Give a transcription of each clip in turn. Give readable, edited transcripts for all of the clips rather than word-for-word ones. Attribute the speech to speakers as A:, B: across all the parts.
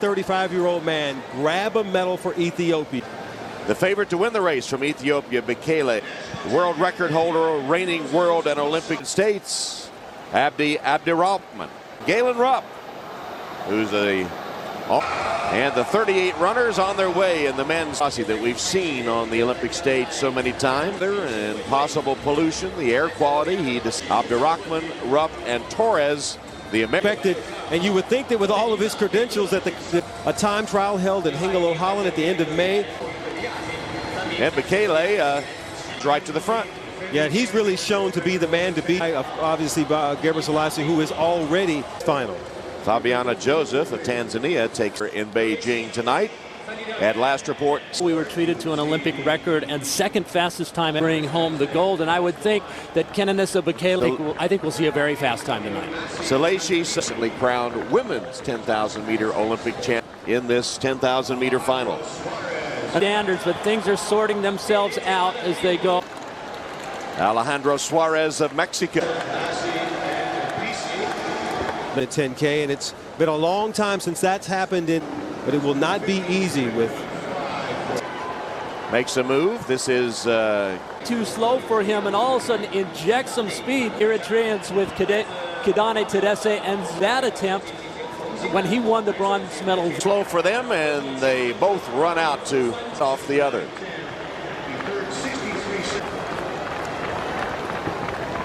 A: 35-year-old man grab a medal for Ethiopia.
B: The favorite to win the race from Ethiopia, Bيكيلي. World record holder, reigning world and Olympic States, Abdirahman. Galen Rupp, who's and the 38 runners on their way in the men's that we've seen on the Olympic stage so many times. And possible pollution, the air quality. Abdirahman, Rupp, and Torres, the American.
A: And you would think that with all of his credentials that a time trial held in Hengelo, Holland at the end of May.
B: And Bíkélé right to the front.
A: Yeah, and he's really shown to be the man to beat, obviously, Gebre Selassie, who is already final.
B: Fabiana Joseph of Tanzania takes her in Beijing tonight. At last report,
C: we were treated to an Olympic record and second fastest time bringing home the gold. And I would think that Keniseya Bíkélé, I think we'll see a very fast time tonight.
B: Selassie recently crowned women's 10,000-meter Olympic champ in this 10,000-meter final.
C: Standards, but things are sorting themselves out as they go.
B: Alejandro Suarez of Mexico.
A: At 10K, and it's been a long time since that's happened, but it will not be easy with.
B: Makes a move. This is
C: too slow for him, and all of a sudden injects some speed. Eritreans with Kidane Tedesse, and that attempt when he won the bronze medal.
B: Slow for them, and they both run out to off the other.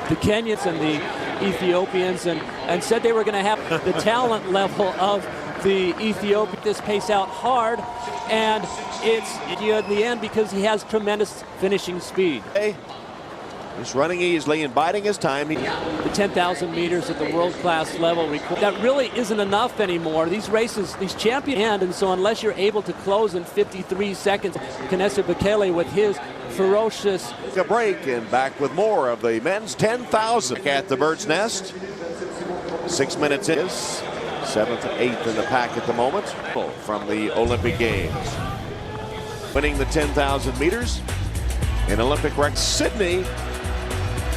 C: The Kenyans and the Ethiopians and said they were going to have the talent level of the Ethiopian. This pace out hard, and it's in the end because he has tremendous finishing speed.
B: He's running easily and biding his time.
C: The 10,000 meters at the world-class level, that really isn't enough anymore. These races, these champions, and so unless you're able to close in 53 seconds, Keniseya Bíkélé with his ferocious.
B: A break and back with more of the men's 10,000 at the Bird's Nest. 6 minutes in. 7th and 8th in the pack at the moment from the Olympic Games. Winning the 10,000 meters in Olympic record Sydney.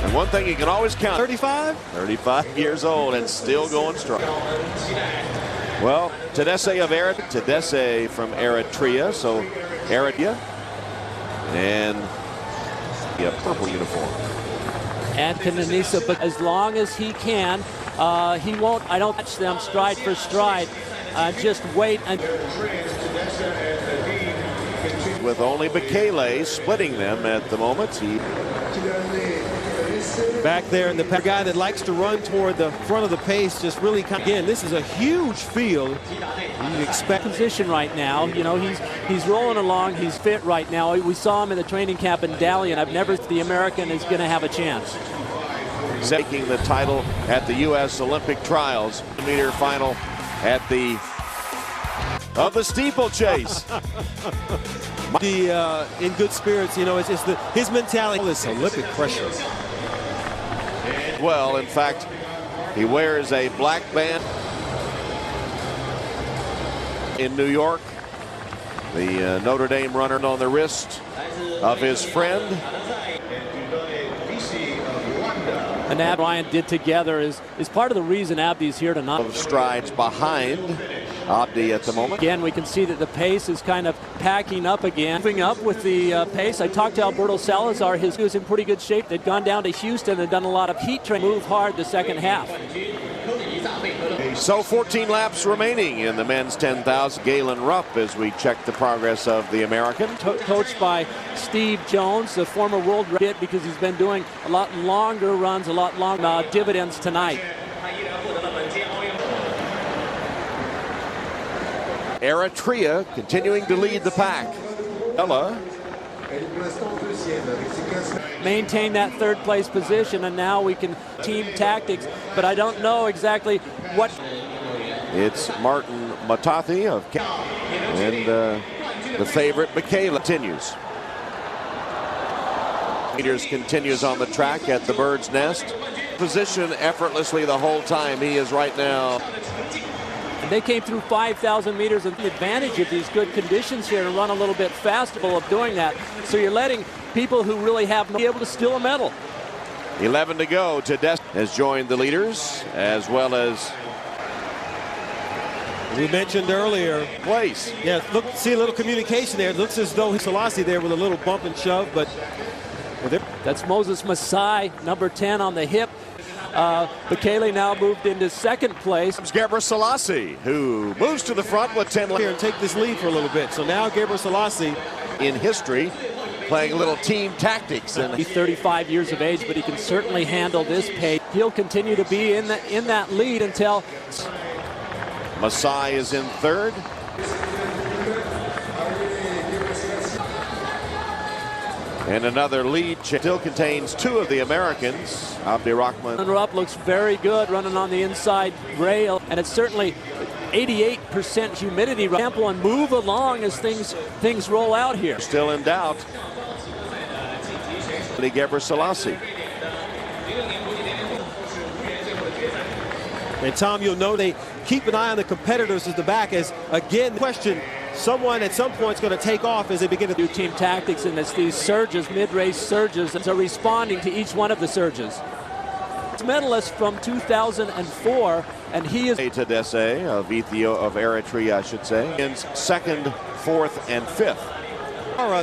B: And one thing you can always count.
A: 35?
B: 35 years old and still going strong. Well, Tedesse of Tedesse from Eritrea, so Eritrea. And a purple uniform.
C: And Keniseya, but as long as he can, he won't, I don't touch them stride for stride. Just wait.
B: With only Bíkélé splitting them at the moment.
A: Back there in the guy that likes to run toward the front of the pace, just really again, this is a huge field. You expect
C: position right now. You know, he's rolling along. He's fit right now. We saw him in the training camp in Dali, and I've never the American is going to have a chance.
B: Taking the title at the U.S. Olympic Trials meter final at the steeplechase.
A: In good spirits, you know, it's his mentality. This Olympic pressure.
B: Well, in fact, he wears a black band in New York. The Notre Dame runner on the wrist of his friend.
C: And Abdi Ryan did together is part of the reason Abdi's here tonight.
B: Of strides behind Abdi at the moment.
C: Again, we can see that the pace is kind of packing up again. Moving up with the pace. I talked to Alberto Salazar. He was in pretty good shape. They'd gone down to Houston and done a lot of heat training. Move hard the second half.
B: So 14 laps remaining in the men's 10,000. Galen Rupp as we check the progress of the American.
C: Coached by Steve Jones, the former world record, because he's been doing a lot longer runs, a lot longer dividends tonight.
B: Eritrea continuing to lead the pack. Ella.
C: Maintain that third place position, and now we can team tactics, but I don't know exactly what.
B: It's Martin Matathi of and the favorite Bíkélé continues. Meters continues on the track at the Bird's Nest. Position effortlessly the whole time. He is right now.
C: They came through 5,000 meters and the advantage of these good conditions here to run a little bit faster of doing that. So you're letting people who really have be able to steal a medal.
B: 11 to go. Tedesse has joined the leaders, as well as
A: We mentioned earlier.
B: Place.
A: Yeah, look, see a little communication there. It looks as though Selassie there with a little bump and shove, but
C: that's Moses Masai, number 10 on the hip. Bikele now moved into second place.
B: Gebre Selassie, who moves to the front with 10
A: here and take this lead for a little bit. So now Gebre Selassie
B: in history, playing a little team tactics. And
C: he's 35 years of age, but he can certainly handle this pace. He'll continue to be in that lead until
B: Masai is in third. And another lead still contains two of the Americans. Abdirahman
C: Rupp looks very good running on the inside rail, and it's certainly 88% humidity sample, and move along as things roll out here.
B: Still in doubt. Gebre Selassie.
A: And Tom, you'll know they keep an eye on the competitors at the back, as again question someone at some point is going to take off as they begin to
C: do team tactics, and it's these surges, mid-race surges, and so responding to each one of the surges. Medalist from 2004, and he is
B: Tadesse of Eritrea, I should say, in second, fourth, and fifth.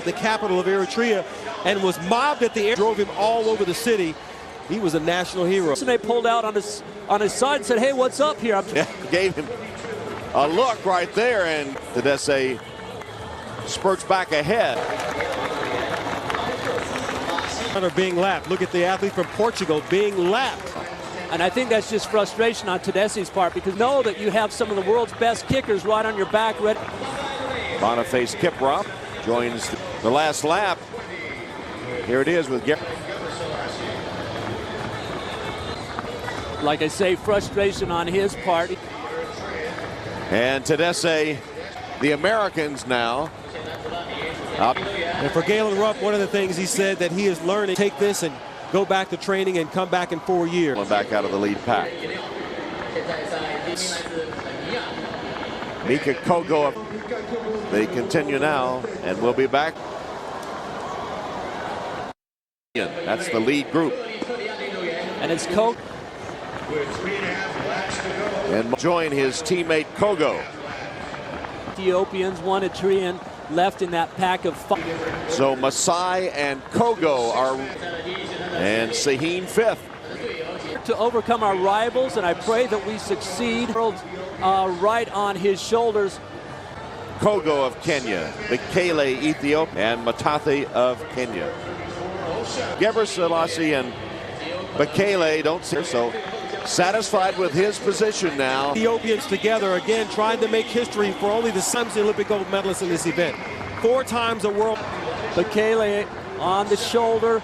A: The capital of Eritrea, and was mobbed at the air, drove him all over the city. He was a national hero.
C: And they pulled out on his side and said, "Hey, what's up here?"
B: Yeah, gave him a look right there, and Tadesse spurts back ahead.
A: Being lapped. Look at the athlete from Portugal being lapped.
C: And I think that's just frustration on Tedesse's part, because know that you have some of the world's best kickers right on your back.
B: Boniface Kiprop joins the last lap. Here it is with Gebre.
C: Like I say, frustration on his part.
B: And Tadesse, the Americans now.
A: And for Galen Rupp, one of the things he said that he is learning, take this and go back to training and come back in 4 years.
B: Back out of the lead pack. Mika Kogo, they continue now, and we'll be back. That's the lead group.
C: And it's Kogo.
B: And join his teammate Kogo.
C: Ethiopians, one Eritrean left in that pack of 5.
B: So Masai and Kogo are, and Saheen fifth.
C: To overcome our rivals, and I pray that we succeed. Right on his shoulders.
B: Kogo of Kenya, Bikele Ethiopia, and Matathi of Kenya. Gebre Selassie and Bikele don't see, so satisfied with his position now.
A: Ethiopians together again, trying to make history for only the times Olympic gold medalist in this event. 4 times a world.
C: Bikele on the shoulder,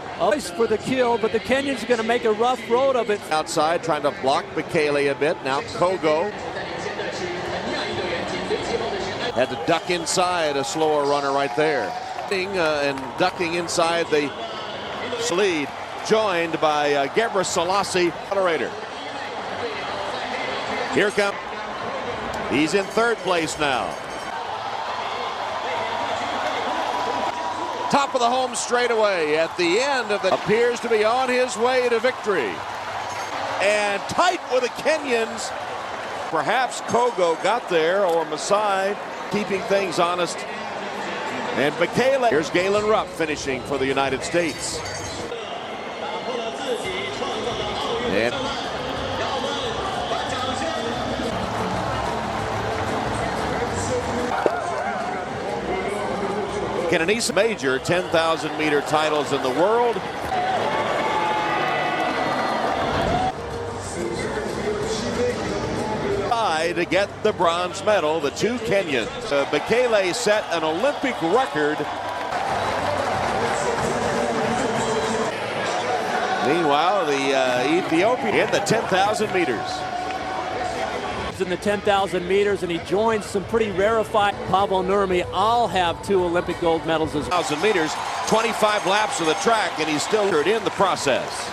C: for the kill, but the Kenyans are going to make a rough road of it.
B: Outside, trying to block Bikele a bit. Now Kogo had to duck inside, a slower runner right there. And ducking inside the lead, joined by Gebre Selassie, moderator. Here comes. He's in third place now. Top of the home straightaway at the end of the, appears to be on his way to victory. And tight with the Kenyans. Perhaps Kogo got there, or Masai keeping things honest. And Bikele. Here's Galen Rupp finishing for the United States. And Keniesea major 10,000 meter titles in the world. To get the bronze medal, the two Kenyans. Bikele set an Olympic record. Meanwhile, the Ethiopian in the 10,000 meters.
C: In the 10,000 meters, and he joins some pretty rarefied. Pablo Nurmi all have 2 Olympic gold medals as well.
B: 1,000 meters, 25 laps of the track, and he's still in the process.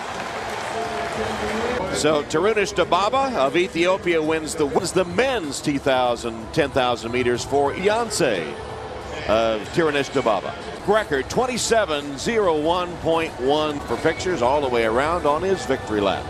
B: So Tirunesh Dibaba of Ethiopia wins the men's 10,000 meters for Yancey of Tirunesh Dibaba. Record 27:01.1 for pictures all the way around on his victory lap.